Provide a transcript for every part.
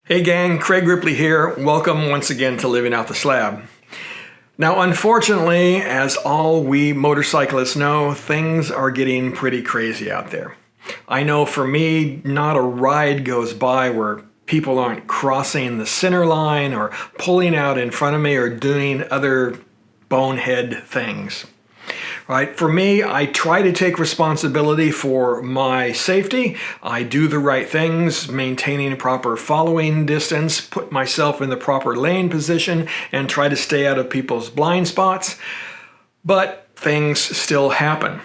Hey gang, Craig Ripley here. Welcome once again to Living Out the Slab. Now unfortunately, as all we motorcyclists know, things are getting pretty crazy out there. I know for me, not a ride goes by where people aren't crossing the center line or pulling out in front of me or doing other bonehead things. Right? For me, I try to take responsibility for my safety. I do the right things, maintaining a proper following distance, put myself in the proper lane position, and try to stay out of people's blind spots. But things still happen.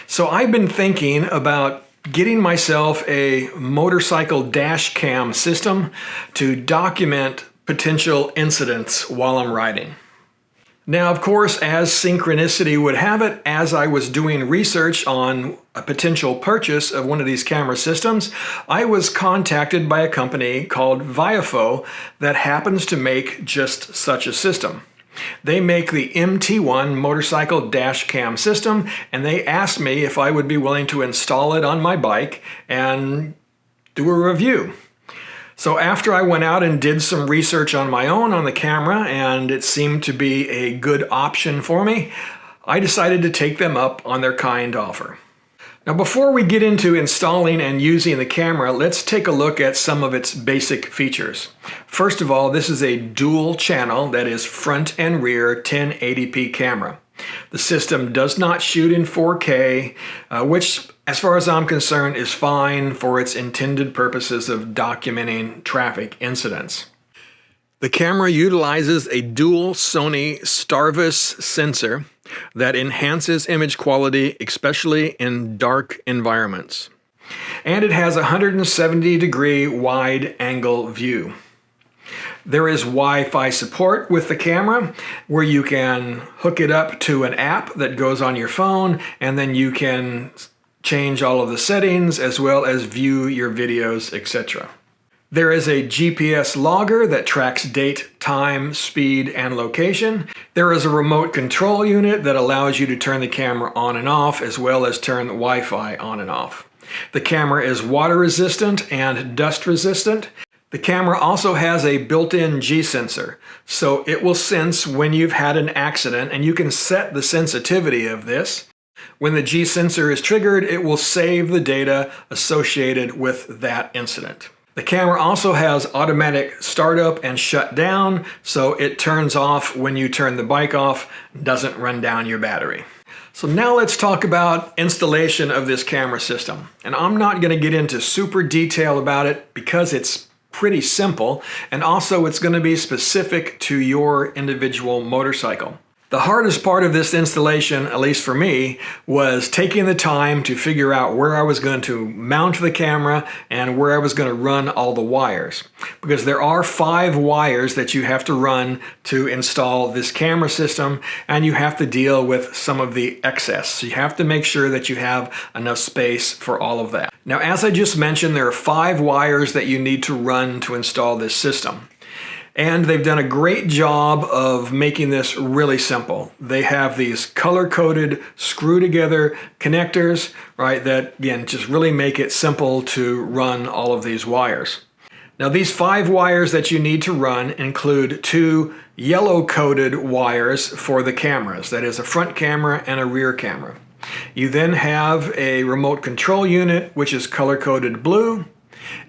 So I've been thinking about getting myself a motorcycle dash cam system to document potential incidents while I'm riding. Now, of course, as synchronicity would have it, as I was doing research on a potential purchase of one of these camera systems, I was contacted by a company called VIOFO that happens to make just such a system. They make the MT1 motorcycle dash cam system, and they asked me if I would be willing to install it on my bike and do a review. So after I went out and did some research on my own on the camera, and it seemed to be a good option for me, I decided to take them up on their kind offer. Now before we get into installing and using the camera, let's take a look at some of its basic features. First of all, this is a dual channel, that is front and rear 1080p camera. The system does not shoot in 4K, which as far as I'm concerned is fine for its intended purposes of documenting traffic incidents. The camera utilizes a dual Sony Starvis sensor that enhances image quality, especially in dark environments. And it has a 170-degree wide angle view. There is Wi-Fi support with the camera where you can hook it up to an app that goes on your phone, and then you can change all of the settings as well as view your videos, etc. There is a GPS logger that tracks date, time, speed, and location. There is a remote control unit that allows you to turn the camera on and off as well as turn the Wi-Fi on and off. The camera is water resistant and dust resistant. The camera also has a built-in G-sensor, so it will sense when you've had an accident, and you can set the sensitivity of this. When the G-sensor is triggered, it will save the data associated with that incident. The camera also has automatic startup and shutdown, so it turns off when you turn the bike off, doesn't run down your battery. So now let's talk about installation of this camera system. And I'm not going to get into super detail about it because it's pretty simple, and also it's going to be specific to your individual motorcycle. The hardest part of this installation, at least for me, was taking the time to figure out where I was going to mount the camera and where I was going to run all the wires. Because there are 5 wires that you have to run to install this camera system, and you have to deal with some of the excess. So you have to make sure that you have enough space for all of that. Now, as I just mentioned, there are 5 wires that you need to run to install this system. And they've done a great job of making this really simple. They have these color-coded, screw-together connectors, right, that, again, just really make it simple to run all of these wires. Now, these 5 wires that you need to run include 2 yellow-coded wires for the cameras. That is a front camera and a rear camera. You then have a remote control unit, which is color-coded blue,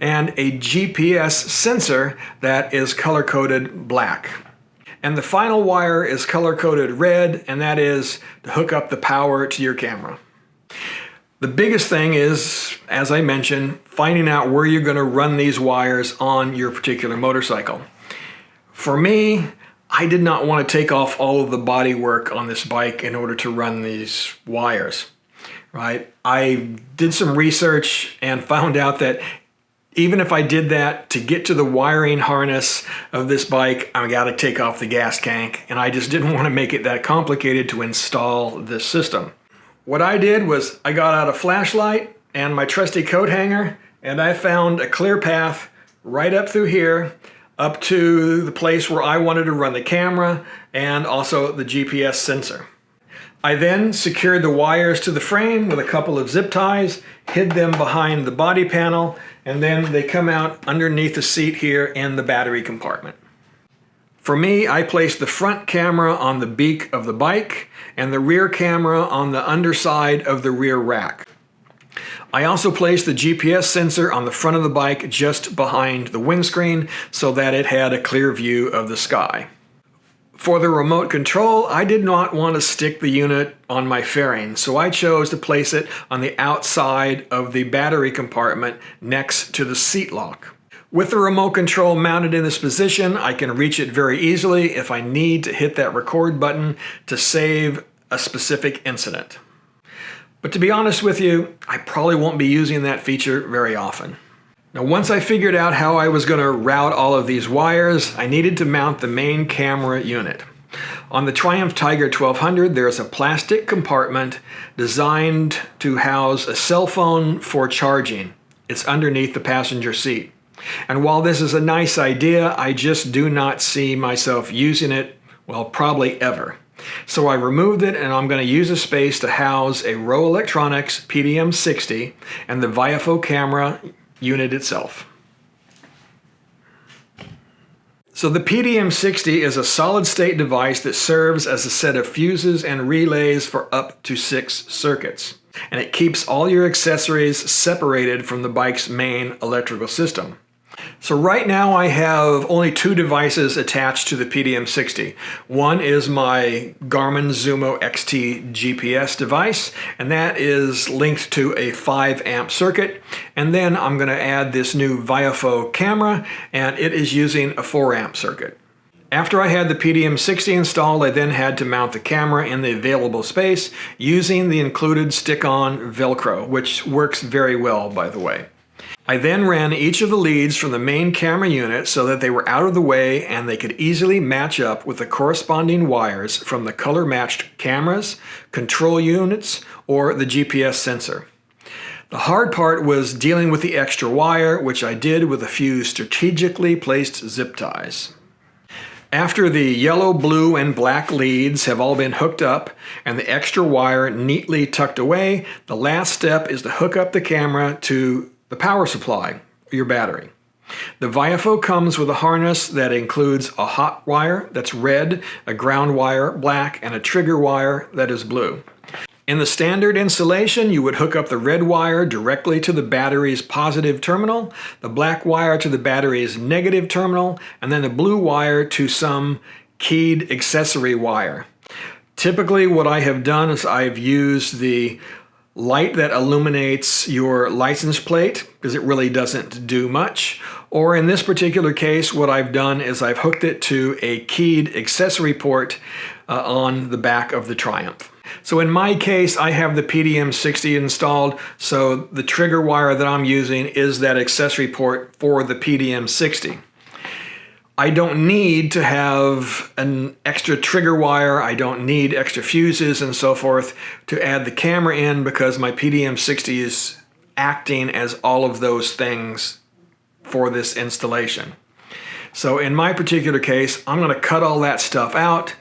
and a GPS sensor that is color-coded black. And the final wire is color-coded red, and that is to hook up the power to your camera. The biggest thing is, as I mentioned, finding out where you're going to run these wires on your particular motorcycle. For me, I did not want to take off all of the body work on this bike in order to run these wires, right? I did some research and found out that even if I did that, to get to the wiring harness of this bike, I got to take off the gas tank, and I just didn't want to make it that complicated to install this system. What I did was I got out a flashlight and my trusty coat hanger, and I found a clear path right up through here, up to the place where I wanted to run the camera and also the GPS sensor. I then secured the wires to the frame with a couple of zip ties, hid them behind the body panel, and then they come out underneath the seat here in the battery compartment. For me, I placed the front camera on the beak of the bike and the rear camera on the underside of the rear rack. I also placed the GPS sensor on the front of the bike just behind the windscreen so that it had a clear view of the sky. For the remote control, I did not want to stick the unit on my fairing, so I chose to place it on the outside of the battery compartment next to the seat lock. With the remote control mounted in this position, I can reach it very easily if I need to hit that record button to save a specific incident. But to be honest with you, I probably won't be using that feature very often. Now, once I figured out how I was going to route all of these wires, I needed to mount the main camera unit. On the Triumph Tiger 1200, there's a plastic compartment designed to house a cell phone for charging. It's underneath the passenger seat. And while this is a nice idea, I just do not see myself using it, well, probably ever. So I removed it, and I'm going to use a space to house a Row Electronics PDM60 and the VIOFO camera unit itself. So the PDM60 is a solid-state device that serves as a set of fuses and relays for up to 6 circuits. And it keeps all your accessories separated from the bike's main electrical system. So right now I have only 2 devices attached to the PDM60. One is my Garmin Zumo XT GPS device, and that is linked to a 5 amp circuit. And then I'm going to add this new VIOFO camera, and it is using a 4 amp circuit. After I had the PDM60 installed, I then had to mount the camera in the available space using the included stick-on Velcro, which works very well, by the way. I then ran each of the leads from the main camera unit so that they were out of the way and they could easily match up with the corresponding wires from the color-matched cameras, control units, or the GPS sensor. The hard part was dealing with the extra wire, which I did with a few strategically placed zip ties. After the yellow, blue, and black leads have all been hooked up and the extra wire neatly tucked away, the last step is to hook up the camera to the power supply, your battery. The VIOFO comes with a harness that includes a hot wire that's red, a ground wire black, and a trigger wire that is blue. In the standard installation, you would hook up the red wire directly to the battery's positive terminal, the black wire to the battery's negative terminal, and then the blue wire to some keyed accessory wire. Typically, what I have done is I've used the light that illuminates your license plate, because it really doesn't do much. Or in this particular case, what I've done is I've hooked it to a keyed accessory port on the back of the Triumph. So in my case, I have the PDM60 installed, so the trigger wire that I'm using is that accessory port for the PDM60. I don't need to have an extra trigger wire, I don't need extra fuses and so forth to add the camera in because my PDM60 is acting as all of those things for this installation. So in my particular case, I'm going to cut all that stuff out,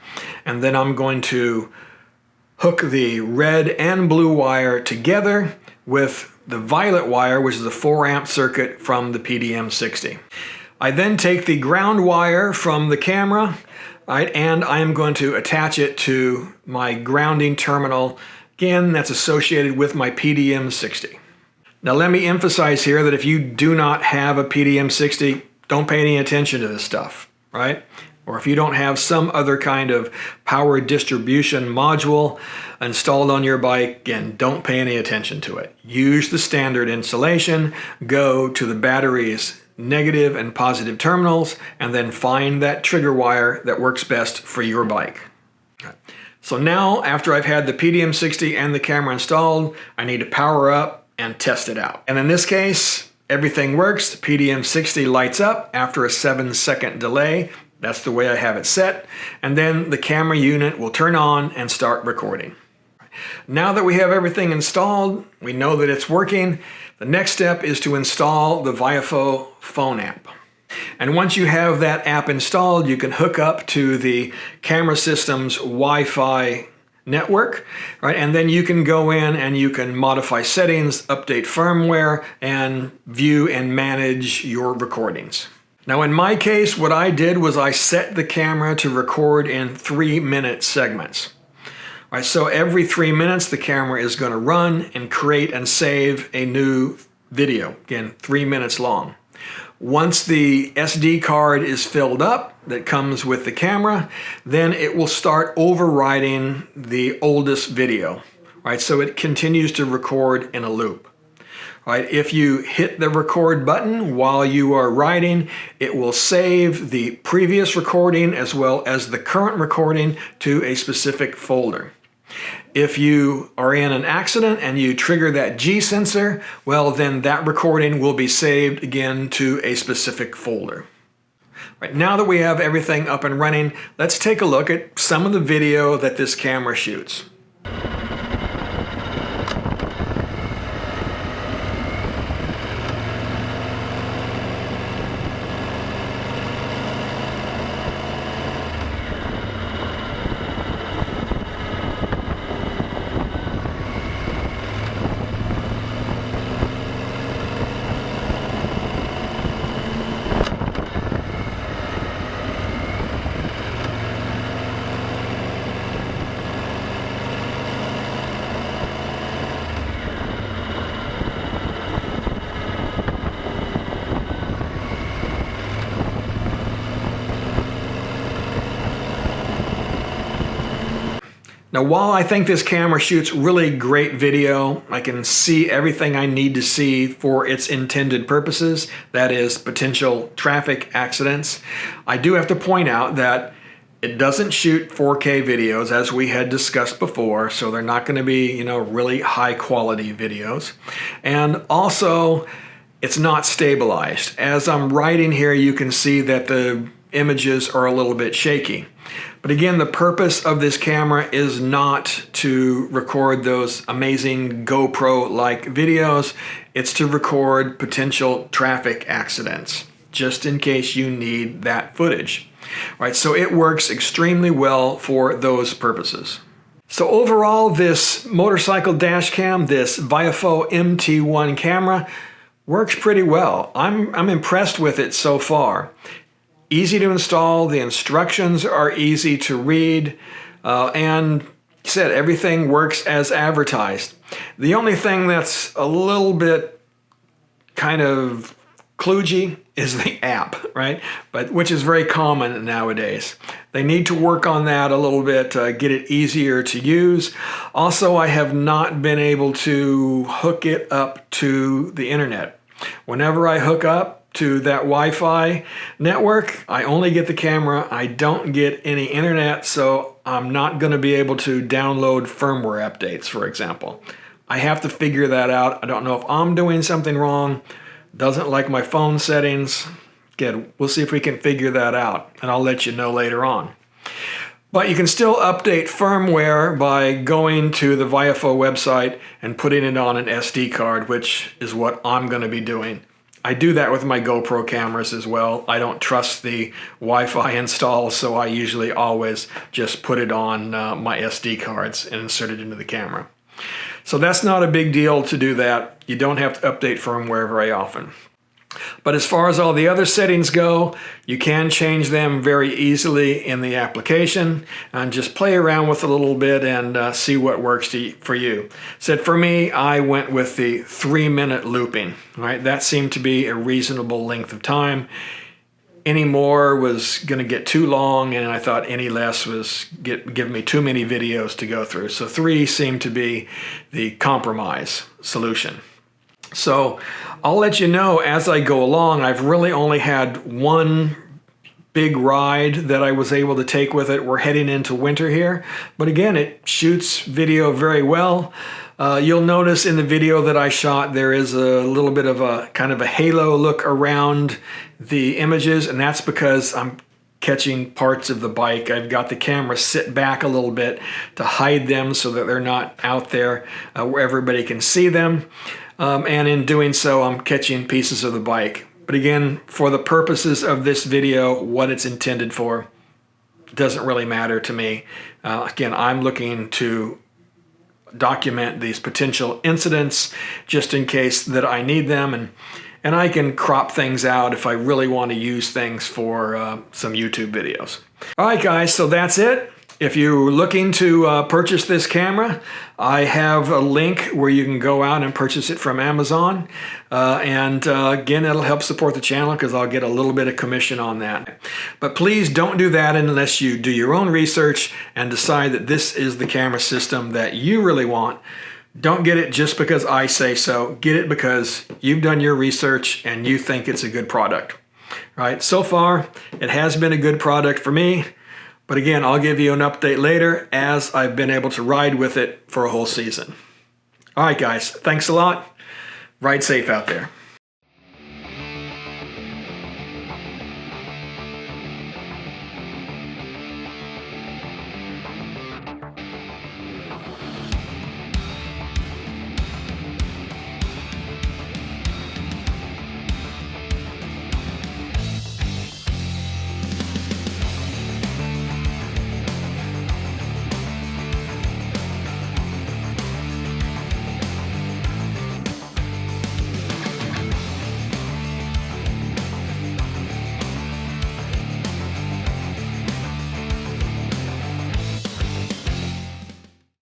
and then I'm going to hook the red and blue wire together with the violet wire, which is a 4 amp circuit from the PDM60. I then take the ground wire from the camera, right, and I am going to attach it to my grounding terminal. Again, that's associated with my PDM60. Now let me emphasize here that if you do not have a PDM60, don't pay any attention to this stuff, right? Or if you don't have some other kind of power distribution module installed on your bike, again, don't pay any attention to it. Use the standard installation, go to the battery's negative and positive terminals, and then find that trigger wire that works best for your bike. So now, after I've had the PDM60 and the camera installed, I need to power up and test it out. And in this case, everything works. The PDM60 lights up after a 7-second delay. That's the way I have it set. And then the camera unit will turn on and start recording. Now that we have everything installed, we know that it's working. The next step is to install the VIOFO phone app. And once you have that app installed, you can hook up to the camera system's Wi-Fi network, right? And then you can go in and you can modify settings, update firmware, and view and manage your recordings. Now in my case, what I did was I set the camera to record in 3-minute segments. All right, so every 3 minutes the camera is going to run and create and save a new video, again 3 minutes long. Once the SD card is filled up that comes with the camera, then it will start overriding the oldest video. Right, so it continues to record in a loop. Right, if you hit the record button while you are writing, it will save the previous recording as well as the current recording to a specific folder. If you are in an accident and you trigger that G sensor, well then that recording will be saved again to a specific folder. Right, now that we have everything up and running, let's take a look at some of the video that this camera shoots. Now, while I think this camera shoots really great video, I can see everything I need to see for its intended purposes, that is potential traffic accidents. I do have to point out that it doesn't shoot 4K videos as we had discussed before, so they're not going to be, really high quality videos. And also, it's not stabilized. As I'm writing here, you can see that the images are a little bit shaky. But again, the purpose of this camera is not to record those amazing GoPro-like videos. It's to record potential traffic accidents, just in case you need that footage. Right, so it works extremely well for those purposes. So overall, this motorcycle dash cam, this VIOFO MT1 camera, works pretty well. I'm impressed with it so far. Easy to install, the instructions are easy to read, and like I said, everything works as advertised. The only thing that's a little bit kind of kludgy is the app, right? But which is very common nowadays. They need to work on that a little bit, get it easier to use. Also, I have not been able to hook it up to the internet. Whenever I hook up to that Wi-Fi network, I only get the camera. I don't get any internet, so I'm not going to be able to download firmware updates, for example. I have to figure that out. I don't know if I'm doing something wrong. Doesn't like my phone settings. Again, we'll see if we can figure that out, and I'll let you know later on. But you can still update firmware by going to the VIOFO website and putting it on an SD card, which is what I'm going to be doing. I do that with my GoPro cameras as well. I don't trust the Wi-Fi install, so I usually always just put it on my SD cards and insert it into the camera. So that's not a big deal to do that. You don't have to update firmware very often. But as far as all the other settings go, you can change them very easily in the application and just play around with it a little bit and see what works for you. So for me, I went with the 3-minute looping. Right, that seemed to be a reasonable length of time. Any more was going to get too long, and I thought any less was giving me too many videos to go through. So 3 seemed to be the compromise solution. So I'll let you know as I go along. I've really only had one big ride that I was able to take with it. We're heading into winter here, but again, it shoots video very well. You'll notice in the video that I shot, there is a little bit of a kind of a halo look around the images, and that's because I'm catching parts of the bike. I've got the camera sit back a little bit to hide them so that they're not out there where everybody can see them. And in doing so, I'm catching pieces of the bike. But again, for the purposes of this video, what it's intended for, doesn't really matter to me. Again, I'm looking to document these potential incidents just in case that I need them, and I can crop things out if I really want to use things for some YouTube videos. All right, guys, so that's it. If you're looking to purchase this camera, I have a link where you can go out and purchase it from Amazon. Again, it'll help support the channel because I'll get a little bit of commission on that. But please don't do that unless you do your own research and decide that this is the camera system that you really want. Don't get it just because I say so. Get it because you've done your research and you think it's a good product. All right, so far, it has been a good product for me. But again, I'll give you an update later as I've been able to ride with it for a whole season. All right, guys, thanks a lot. Ride safe out there.